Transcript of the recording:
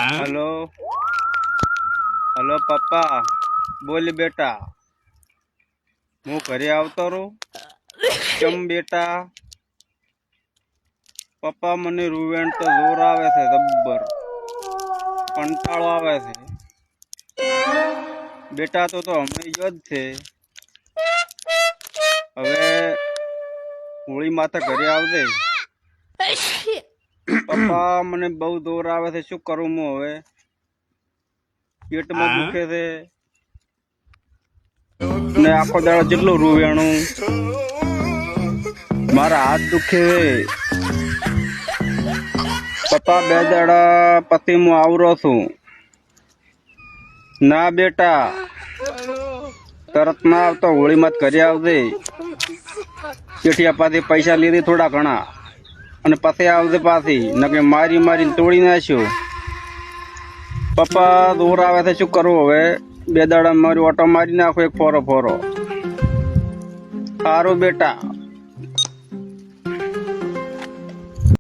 hello hello पप्पा बोल बेटा હું ઘરે આવતો રહું કેમ બેટા પપ્પા મને રૂવેણ તો જોર આવે છે જબ્બર કંટાળો આવે છે બેટા તો હમણાં જ છે હવે હોળી માથે ઘરે આવજે પપ્પા મને બહુ જોર આવે છે શું કરું હું હવે પેટમાં દુખે છે ને આખો દાડો જેટલું રૂવેણું મારા હાથ દુખે પપ્પા 2 દાડા પછી હું આવરો છું ના બેટા તરત ના આવતો હોળી માં ઘરે આવજે ચેઠિયા પાછી પૈસા લીધી થોડા ઘણા અને પછી આવજે પાછી નકે મારીને તોડી નાખ્યો પપ્પા દૂર આવે છે શું કરવું હવે 2 દાડા મારી ઓટો મારી નાખો એક ફોરો સારું બેટા